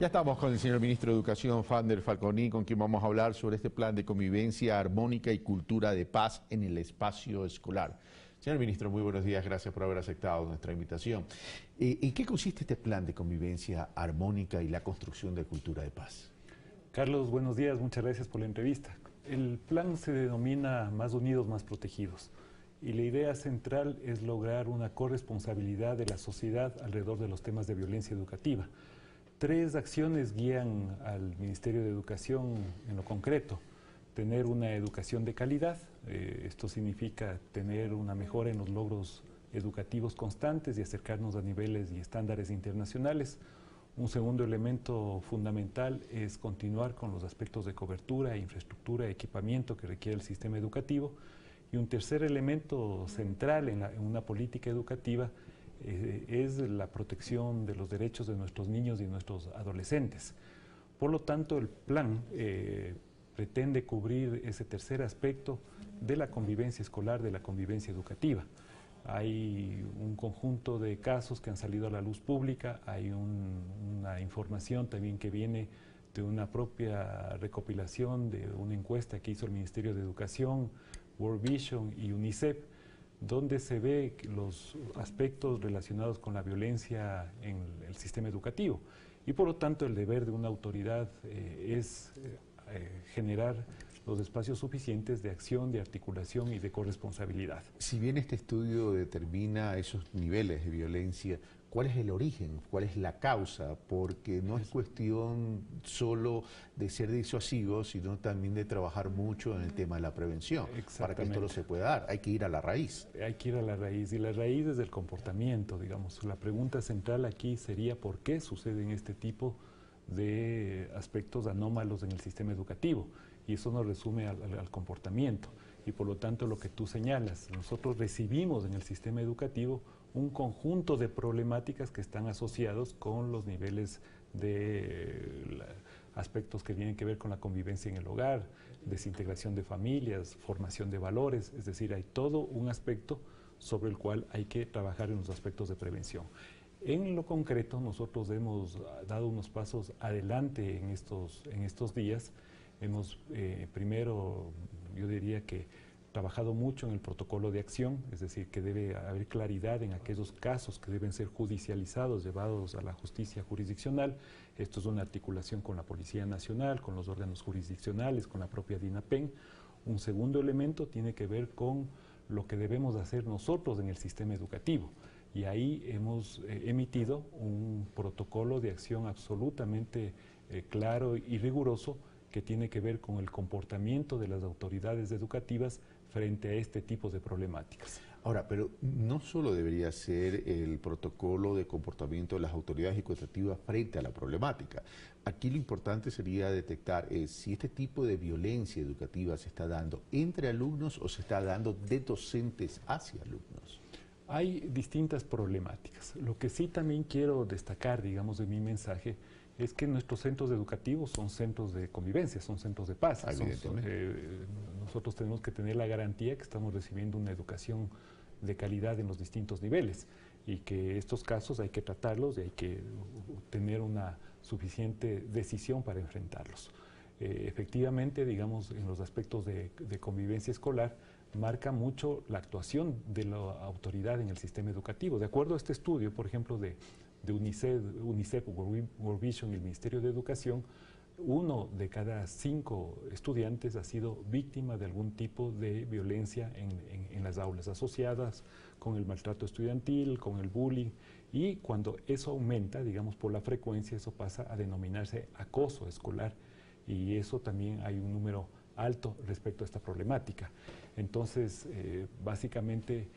Ya estamos con el señor ministro de Educación, Fander Falconi, con quien vamos a hablar sobre este plan de convivencia armónica y cultura de paz en el espacio escolar. Señor ministro, muy buenos días, gracias por haber aceptado nuestra invitación. ¿En qué consiste este plan de convivencia armónica y la construcción de cultura de paz? Carlos, buenos días, muchas gracias por la entrevista. El plan se denomina Más Unidos, Más Protegidos, y la idea central es lograr una corresponsabilidad de la sociedad alrededor de los temas de violencia educativa. Tres acciones guían al Ministerio de Educación en lo concreto. Tener una educación de calidad, esto significa tener una mejora en los logros educativos constantes y acercarnos a niveles y estándares internacionales. Un segundo elemento fundamental es continuar con los aspectos de cobertura, infraestructura, equipamiento que requiere el sistema educativo. Y un tercer elemento central en una política educativa es la protección de los derechos de nuestros niños y nuestros adolescentes. Por lo tanto, el plan pretende cubrir ese tercer aspecto de la convivencia escolar, de la convivencia educativa. Hay un conjunto de casos que han salido a la luz pública, hay una información también que viene de una propia recopilación de una encuesta que hizo el Ministerio de Educación, World Vision y UNICEF, donde se ve los aspectos relacionados con la violencia en el sistema educativo. Y por lo tanto el deber de una autoridad es generar los espacios suficientes de acción, de articulación y de corresponsabilidad. Si bien este estudio determina esos niveles de violencia, ¿cuál es el origen? ¿Cuál es la causa? Porque no es cuestión solo de ser disuasivos, sino también de trabajar mucho en el tema de la prevención. Para que esto no se pueda dar, hay que ir a la raíz. Hay que ir a la raíz, y la raíz es del comportamiento, digamos. La pregunta central aquí sería ¿por qué suceden este tipo de aspectos anómalos en el sistema educativo? Y eso nos resume al comportamiento. Y por lo tanto lo que tú señalas, nosotros recibimos en el sistema educativo un conjunto de problemáticas que están asociados con los niveles de aspectos que tienen que ver con la convivencia en el hogar, desintegración de familias, formación de valores, es decir, hay todo un aspecto sobre el cual hay que trabajar en los aspectos de prevención. En lo concreto, nosotros hemos dado unos pasos adelante en estos días. Hemos primero, yo diría que trabajado mucho en el protocolo de acción, es decir, que debe haber claridad en aquellos casos que deben ser judicializados, llevados a la justicia jurisdiccional. Esto es una articulación con la Policía Nacional, con los órganos jurisdiccionales, con la propia DINAPEN. Un segundo elemento tiene que ver con lo que debemos hacer nosotros en el sistema educativo. Y ahí hemos emitido un protocolo de acción absolutamente claro y riguroso que tiene que ver con el comportamiento de las autoridades educativas frente a este tipo de problemáticas. Ahora, pero no solo debería ser el protocolo de comportamiento de las autoridades educativas frente a la problemática. Aquí lo importante sería detectar si este tipo de violencia educativa se está dando entre alumnos o se está dando de docentes hacia alumnos. Hay distintas problemáticas. Lo que sí también quiero destacar, digamos, de mi mensaje, es que nuestros centros educativos son centros de convivencia, son centros de paz. Nosotros tenemos que tener la garantía que estamos recibiendo una educación de calidad en los distintos niveles y que estos casos hay que tratarlos y hay que tener una suficiente decisión para enfrentarlos. Efectivamente, digamos, en los aspectos de convivencia escolar, marca mucho la actuación de la autoridad en el sistema educativo. De acuerdo a este estudio, por ejemplo, de UNICEF, World Vision y el Ministerio de Educación, 1 de cada 5 estudiantes ha sido víctima de algún tipo de violencia en las aulas, asociadas con el maltrato estudiantil, con el bullying, y cuando eso aumenta, digamos, por la frecuencia, eso pasa a denominarse acoso escolar, y eso también hay un número alto respecto a esta problemática. Entonces, básicamente,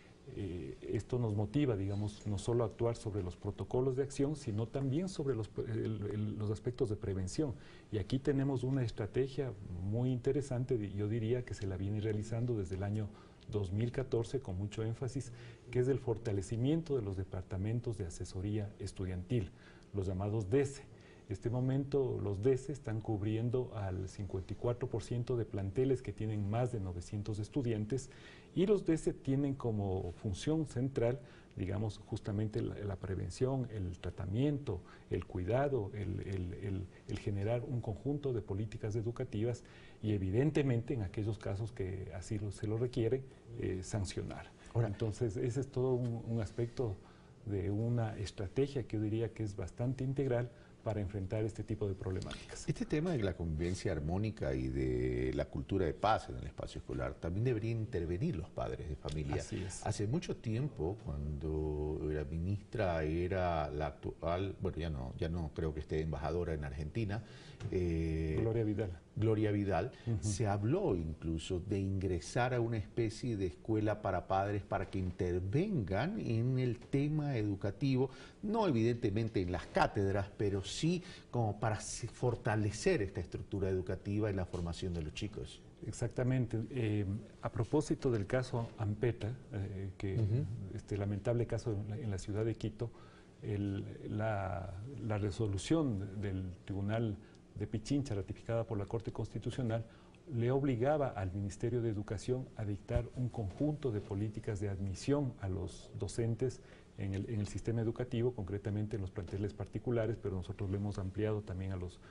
esto nos motiva, digamos, no solo a actuar sobre los protocolos de acción, sino también sobre los aspectos de prevención. Y aquí tenemos una estrategia muy interesante, yo diría que se la viene realizando desde el año 2014 con mucho énfasis, que es el fortalecimiento de los departamentos de asesoría estudiantil, los llamados DESE. En este momento los DESE están cubriendo al 54% de planteles que tienen más de 900 estudiantes, y los DESE tienen como función central digamos, justamente la prevención, el tratamiento, el cuidado, el generar un conjunto de políticas educativas y evidentemente en aquellos casos que así se lo requiere, sancionar. Ahora, entonces ese es todo un aspecto de una estrategia que yo diría que es bastante integral para enfrentar este tipo de problemáticas. Este tema de la convivencia armónica y de la cultura de paz en el espacio escolar, también deberían intervenir los padres de familia. Así es. Hace mucho tiempo, cuando la ministra era la actual, bueno, ya no creo que esté embajadora en Argentina, Gloria Vidal, se habló incluso de ingresar a una especie de escuela para padres para que intervengan en el tema educativo, no evidentemente en las cátedras, pero sí como para fortalecer esta estructura educativa en la formación de los chicos. Exactamente. A propósito del caso Ampeta, este lamentable caso en la ciudad de Quito, la resolución del Tribunal de Pichincha, ratificada por la Corte Constitucional, le obligaba al Ministerio de Educación a dictar un conjunto de políticas de admisión a los docentes en el sistema educativo, concretamente en los planteles particulares, pero nosotros lo hemos ampliado también a los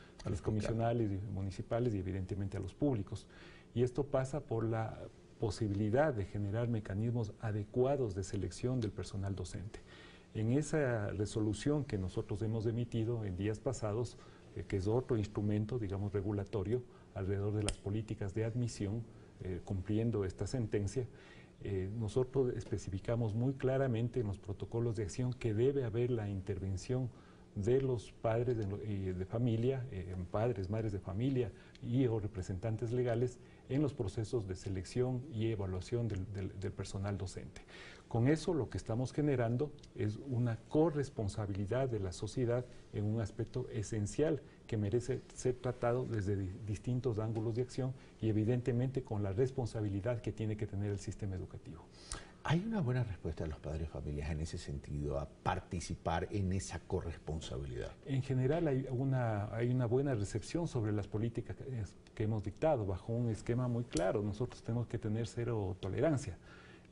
comisionales y municipales y evidentemente a los públicos. Y esto pasa por la posibilidad de generar mecanismos adecuados de selección del personal docente. En esa resolución que nosotros hemos emitido en días pasados, que es otro instrumento, digamos, regulatorio alrededor de las políticas de admisión, cumpliendo esta sentencia, nosotros especificamos muy claramente en los protocolos de acción que debe haber la intervención de los padres de familia, padres, madres de familia y o representantes legales en los procesos de selección y evaluación del personal docente. Con eso lo que estamos generando es una corresponsabilidad de la sociedad en un aspecto esencial que merece ser tratado desde distintos ángulos de acción y evidentemente con la responsabilidad que tiene que tener el sistema educativo. ¿Hay una buena respuesta de los padres de familias en ese sentido, a participar en esa corresponsabilidad? En general hay una buena recepción sobre las políticas que hemos dictado bajo un esquema muy claro. Nosotros tenemos que tener cero tolerancia.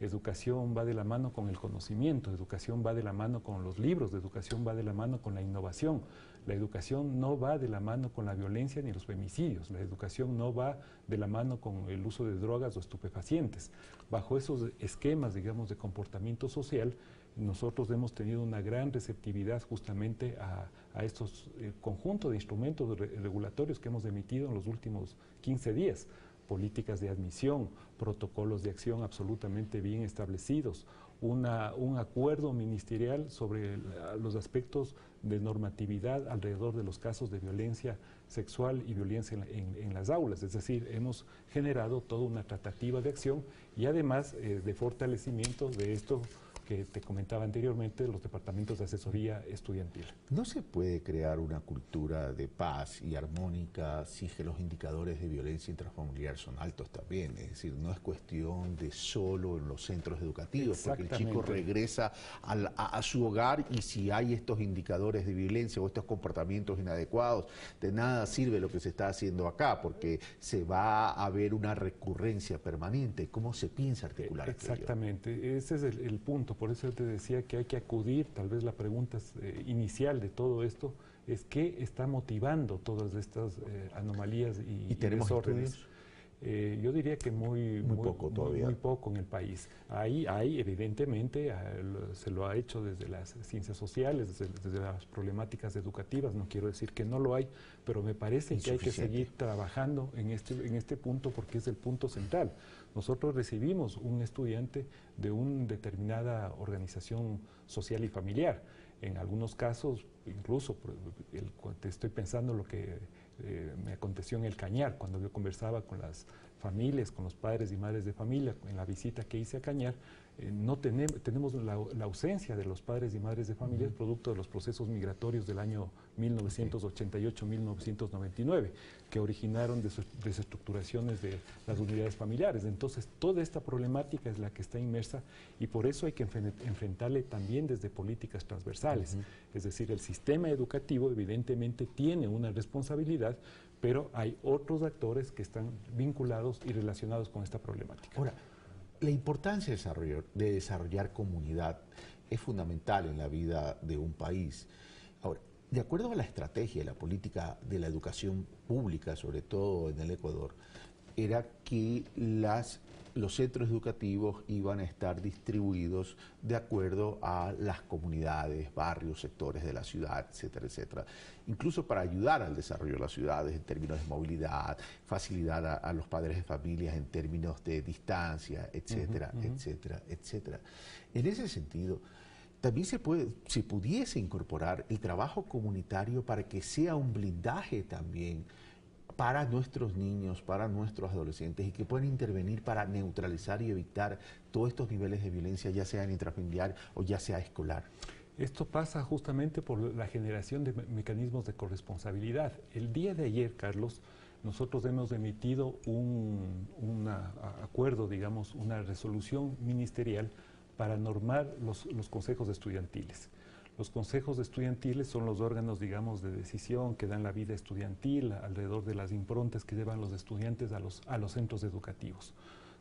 Educación va de la mano con el conocimiento, educación va de la mano con los libros, la educación va de la mano con la innovación. La educación no va de la mano con la violencia ni los femicidios, la educación no va de la mano con el uso de drogas o estupefacientes. Bajo esos esquemas, digamos, de comportamiento social, nosotros hemos tenido una gran receptividad justamente a estos conjuntos de instrumentos regulatorios que hemos emitido en los últimos 15 días. Políticas de admisión, protocolos de acción absolutamente bien establecidos, un acuerdo ministerial sobre los aspectos de normatividad alrededor de los casos de violencia sexual y violencia en las aulas. Es decir, hemos generado toda una tratativa de acción y además de fortalecimiento de esto que te comentaba anteriormente, los departamentos de asesoría estudiantil. ¿No se puede crear una cultura de paz y armónica si que los indicadores de violencia intrafamiliar son altos también? Es decir, no es cuestión de solo en los centros educativos, porque el chico regresa a su hogar y si hay estos indicadores de violencia o estos comportamientos inadecuados, de nada sirve lo que se está haciendo acá, porque se va a ver una recurrencia permanente. ¿Cómo se piensa articular esto? Exactamente, ese es el punto. Por eso te decía que hay que acudir, tal vez la pregunta inicial de todo esto es qué está motivando todas estas anomalías y desórdenes. Yo diría que muy poco todavía. Muy poco en el país. Hay evidentemente, se lo ha hecho desde las ciencias sociales, desde las problemáticas educativas, no quiero decir que no lo hay, pero me parece que hay que seguir trabajando en este punto porque es el punto central. Nosotros recibimos un estudiante de una determinada organización social y familiar. En algunos casos, incluso, te estoy pensando lo que me aconteció en el Cañar, cuando yo conversaba con las familias, con los padres y madres de familia, en la visita que hice a Cañar, tenemos la ausencia de los padres y madres de familia producto de los procesos migratorios del año 1988-1999, que originaron desestructuraciones de las unidades familiares. Entonces, toda esta problemática es la que está inmersa y por eso hay que enfrentarle también desde políticas transversales. Es decir, el sistema educativo evidentemente tiene una responsabilidad, pero hay otros actores que están vinculados y relacionados con esta problemática. Ahora, la importancia de desarrollar comunidad es fundamental en la vida de un país. Ahora, de acuerdo a la estrategia y la política de la educación pública, sobre todo en el Ecuador, era que los centros educativos iban a estar distribuidos de acuerdo a las comunidades, barrios, sectores de la ciudad, etcétera, etcétera. Incluso para ayudar al desarrollo de las ciudades en términos de movilidad, facilidad a los padres de familias en términos de distancia, etcétera, etcétera, etcétera. En ese sentido, también se pudiese incorporar el trabajo comunitario para que sea un blindaje también para nuestros niños, para nuestros adolescentes, y que puedan intervenir para neutralizar y evitar todos estos niveles de violencia, ya sea intrafamiliar o ya sea escolar. Esto pasa justamente por la generación de mecanismos de corresponsabilidad. El día de ayer, Carlos, nosotros hemos emitido un acuerdo, digamos, una resolución ministerial para normar los consejos estudiantiles. Los consejos estudiantiles son los órganos, digamos, de decisión que dan la vida estudiantil alrededor de las improntas que llevan los estudiantes a los centros educativos.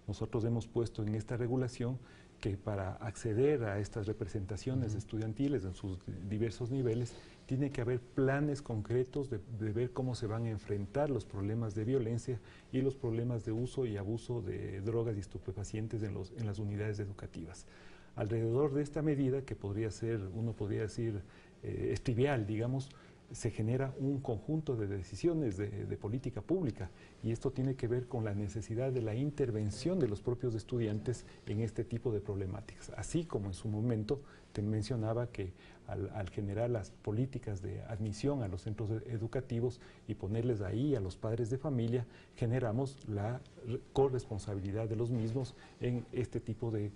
Nosotros hemos puesto en esta regulación que para acceder a estas representaciones estudiantiles en sus diversos niveles, tiene que haber planes concretos de ver cómo se van a enfrentar los problemas de violencia y los problemas de uso y abuso de drogas y estupefacientes en las unidades educativas. Alrededor de esta medida, que podría ser, uno podría decir, es trivial, digamos, se genera un conjunto de decisiones de política pública, y esto tiene que ver con la necesidad de la intervención de los propios estudiantes en este tipo de problemáticas. Así como en su momento te mencionaba que al generar las políticas de admisión a los centros educativos y ponerles ahí a los padres de familia, generamos la corresponsabilidad de los mismos en este tipo de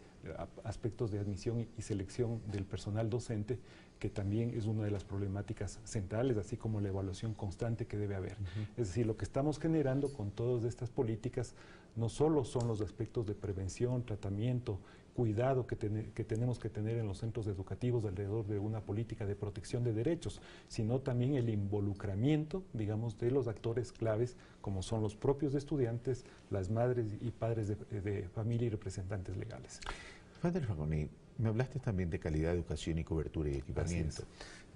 aspectos de admisión y selección del personal docente, que también es una de las problemáticas centrales, así como la evaluación constante que debe haber. Es decir, lo que estamos generando con todas estas políticas no solo son los aspectos de prevención, tratamiento, cuidado que tenemos que tener en los centros educativos alrededor de una política de protección de derechos, sino también el involucramiento, digamos, de los actores claves, como son los propios estudiantes, las madres y padres de familia y representantes legales. Padre Falconi, me hablaste también de calidad de educación y cobertura y equipamiento,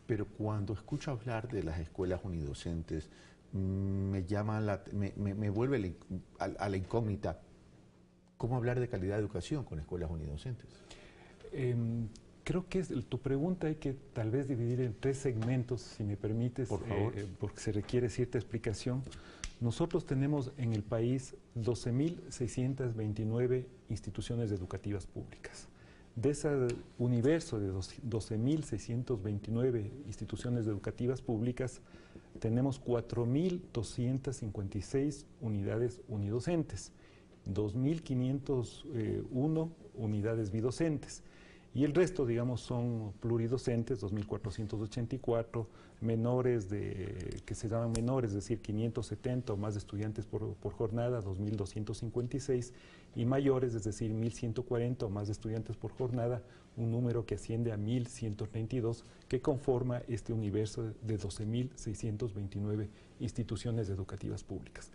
pero cuando escucho hablar de las escuelas unidocentes, me vuelve a la incógnita. ¿Cómo hablar de calidad de educación con escuelas unidocentes? Creo que tu pregunta hay que tal vez dividir en 3 segmentos, si me permites, por favor. Porque se requiere cierta explicación. Nosotros tenemos en el país 12.629 instituciones educativas públicas. De ese universo de 12.629 instituciones educativas públicas, tenemos 4.256 unidades unidocentes, 2.501 unidades bidocentes, y el resto, digamos, son pluridocentes, 2.484, menores que se llaman menores, es decir, 570 o más estudiantes por jornada, 2.256, y mayores, es decir, 1.140 o más estudiantes por jornada, un número que asciende a 1.132, que conforma este universo de 12.629 instituciones educativas públicas.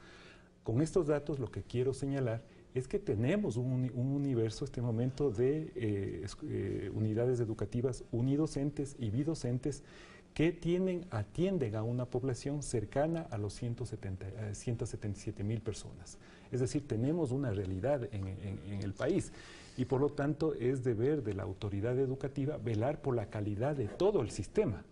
Con estos datos, lo que quiero señalar es que tenemos un universo, este momento, de unidades educativas unidocentes y bidocentes que atienden a una población cercana a los 177.000 personas. Es decir, tenemos una realidad en el país, y por lo tanto es deber de la autoridad educativa velar por la calidad de todo el sistema.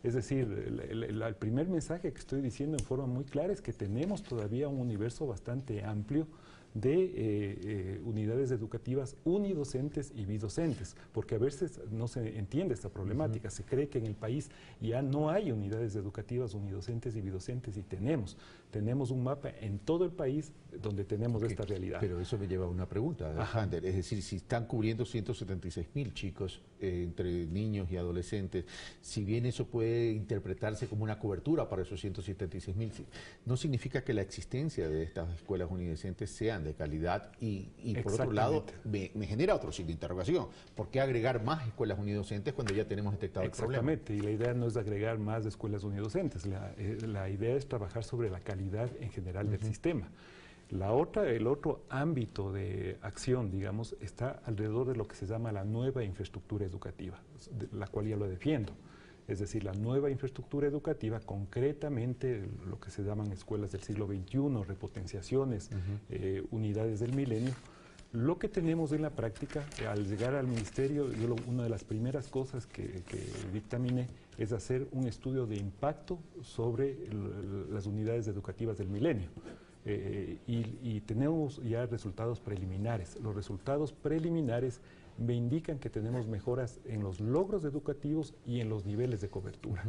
Es decir, el primer mensaje que estoy diciendo en forma muy clara es que tenemos todavía un universo bastante amplio de unidades educativas unidocentes y bidocentes, porque a veces no se entiende esta problemática. Se cree que en el país ya no hay unidades educativas unidocentes y bidocentes, y tenemos un mapa en todo el país donde tenemos esta realidad. Pero eso me lleva a una pregunta, Hunter, es decir, si están cubriendo 176.000 chicos entre niños y adolescentes, si bien eso puede interpretarse como una cobertura para esos 176.000, no significa que la existencia de estas escuelas unidocentes sean de calidad, y por otro lado me genera otro signo de interrogación. ¿Por qué agregar más escuelas unidocentes cuando ya tenemos detectado el problema? Exactamente, y la idea no es agregar más escuelas unidocentes, la idea es trabajar sobre la calidad en general del sistema. El otro ámbito de acción, digamos, está alrededor de lo que se llama la nueva infraestructura educativa, la cual ya lo defiendo. Es decir, la nueva infraestructura educativa, concretamente lo que se llaman escuelas del siglo XXI, repotenciaciones, unidades del milenio. Lo que tenemos en la práctica, al llegar al ministerio, una de las primeras cosas que dictaminé es hacer un estudio de impacto sobre las unidades educativas del milenio. Y tenemos ya resultados preliminares. Los resultados preliminares me indican que tenemos mejoras en los logros educativos y en los niveles de cobertura.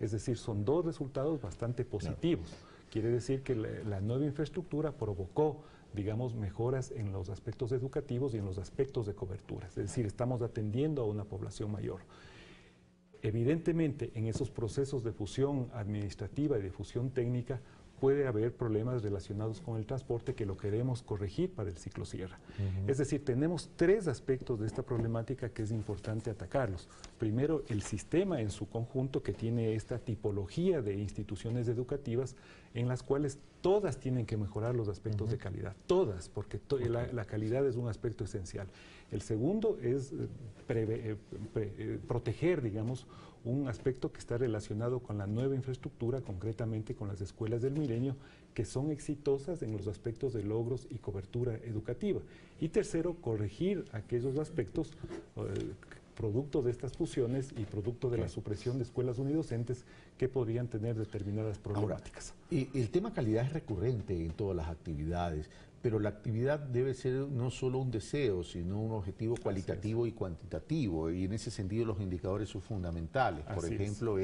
Es decir, son dos resultados bastante positivos. Quiere decir que la nueva infraestructura provocó, digamos, mejoras en los aspectos educativos y en los aspectos de cobertura. Es decir, estamos atendiendo a una población mayor. Evidentemente, en esos procesos de fusión administrativa y de fusión técnica, puede haber problemas relacionados con el transporte que lo queremos corregir para el ciclo cierre. Es decir, tenemos tres aspectos de esta problemática que es importante atacarlos. Primero, el sistema en su conjunto, que tiene esta tipología de instituciones educativas en las cuales todas tienen que mejorar los aspectos de calidad, todas, porque la calidad es un aspecto esencial. El segundo es proteger, digamos, un aspecto que está relacionado con la nueva infraestructura, concretamente con las escuelas del milenio, que son exitosas en los aspectos de logros y cobertura educativa. Y tercero, corregir aquellos aspectos producto de estas fusiones y producto de la supresión de escuelas unidocentes que podrían tener determinadas problemáticas. Ahora, el tema calidad es recurrente en todas las actividades, pero la actividad debe ser no solo un deseo, sino un objetivo cualitativo y cuantitativo, y en ese sentido los indicadores son fundamentales. Por ejemplo,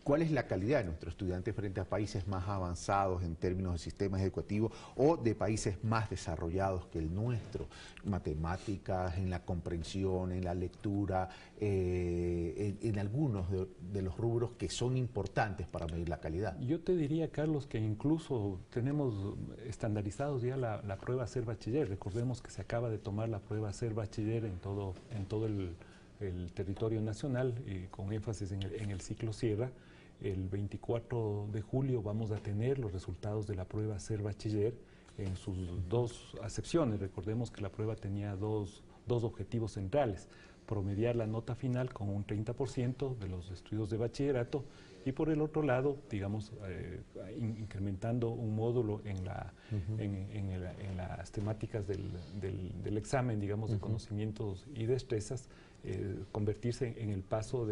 ¿cuál es la calidad de nuestros estudiantes frente a países más avanzados en términos de sistemas educativos o de países más desarrollados que el nuestro? Matemáticas, en la comprensión, en la lectura, en algunos de los rubros que son importantes para medir la calidad. Yo te diría, Carlos, que incluso tenemos estandarizados ya la prueba Ser Bachiller. Recordemos que se acaba de tomar la prueba Ser Bachiller en todo el territorio nacional, con énfasis en el ciclo Sierra. El 24 de julio vamos a tener los resultados de la prueba Ser Bachiller en sus dos acepciones. Recordemos que la prueba tenía dos objetivos centrales: promediar la nota final con un 30% de los estudios de bachillerato, y por el otro lado, digamos, incrementando un módulo en las temáticas del examen, digamos, de conocimientos y destrezas, convertirse en el paso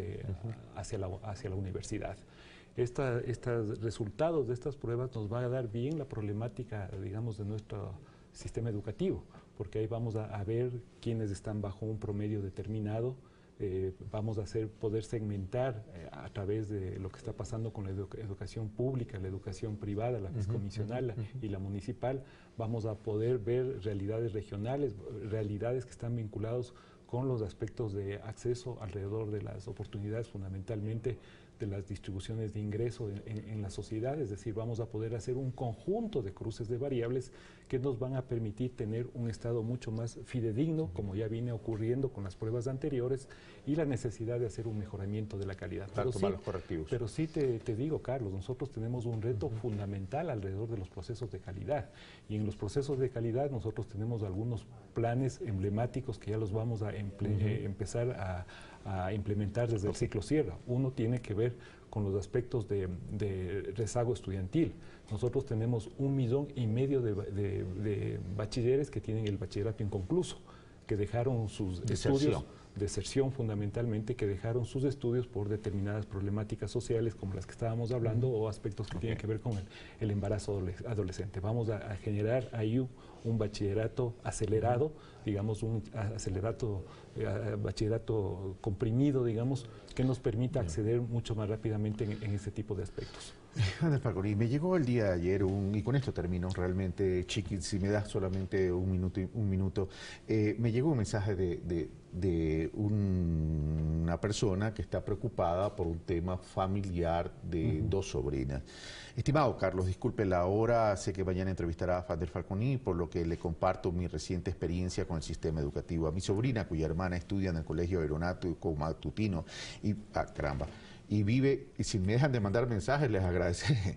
hacia la universidad. Estos resultados de estas pruebas nos van a dar bien la problemática, digamos, de nuestro sistema educativo, porque ahí vamos a ver quiénes están bajo un promedio determinado. Vamos a poder segmentar a través de lo que está pasando con la educación pública, la educación privada, la fiscomisional y la municipal. Vamos a poder ver realidades regionales, realidades que están vinculados con los aspectos de acceso alrededor de las oportunidades, fundamentalmente de las distribuciones de ingreso en la sociedad. Es decir, vamos a poder hacer un conjunto de cruces de variables que nos van a permitir tener un estado mucho más fidedigno, como ya viene ocurriendo con las pruebas anteriores, y la necesidad de hacer un mejoramiento de la calidad. Pero sí te digo, Carlos, nosotros tenemos un reto fundamental alrededor de los procesos de calidad, y en los procesos de calidad nosotros tenemos algunos planes emblemáticos que ya los vamos a empezar a implementar desde el ciclo Sierra. Uno tiene que ver con los aspectos de rezago estudiantil. Nosotros tenemos 1,5 millones de bachilleres que tienen el bachillerato inconcluso, que dejaron sus estudios, deserción fundamentalmente, que dejaron sus estudios por determinadas problemáticas sociales como las que estábamos hablando, o aspectos que tienen que ver con el embarazo adolescente. Vamos a generar ahí un bachillerato acelerado, digamos, un bachillerato comprimido, digamos, que nos permita acceder mucho más rápidamente en este tipo de aspectos. Fander Falconi, me llegó el día de ayer, y con esto termino realmente, Chiqui, si me das solamente un minuto, me llegó un mensaje de una persona que está preocupada por un tema familiar de dos sobrinas. Estimado Carlos, disculpe la hora, sé que mañana entrevistará a Fander Falconi, por lo que le comparto mi reciente experiencia con el sistema educativo. A mi sobrina, cuya hermana estudia en el Colegio Aeronáutico Matutino, y vive, y si me dejan de mandar mensajes, les agradeceré.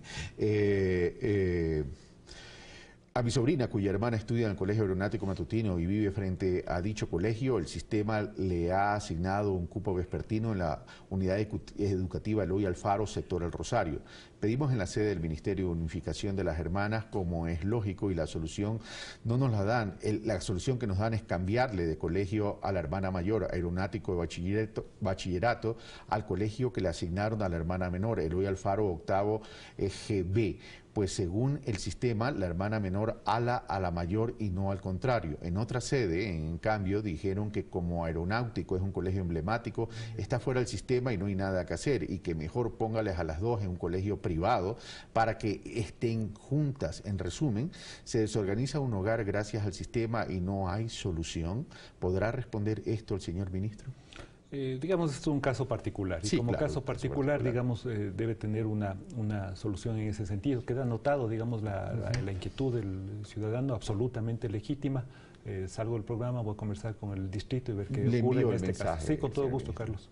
A mi sobrina, cuya hermana estudia en el Colegio Aeronáutico Matutino y vive frente a dicho colegio, el sistema le ha asignado un cupo vespertino en la unidad educativa Eloy Alfaro, sector El Rosario. Pedimos en la sede del Ministerio de Unificación de las Hermanas, como es lógico, y la solución no nos la dan. La solución que nos dan es cambiarle de colegio a la hermana mayor, aeronáutico de bachillerato, al colegio que le asignaron a la hermana menor, Eloy Alfaro, octavo GB. Pues según el sistema, la hermana menor ala a la mayor y no al contrario. En otra sede, en cambio, dijeron que como aeronáutico es un colegio emblemático, está fuera del sistema y no hay nada que hacer, y que mejor póngales a las dos en un colegio privado para que estén juntas. En resumen, se desorganiza un hogar gracias al sistema y no hay solución. ¿Podrá responder esto el señor ministro? Digamos, esto es un caso particular, y sí, como claro, caso particular, digamos, debe tener una solución en ese sentido. Queda notado, digamos, la inquietud del ciudadano, absolutamente legítima. Salgo del programa, voy a conversar con el distrito y ver qué ocurre en este caso. Sí, con todo gusto, Carlos.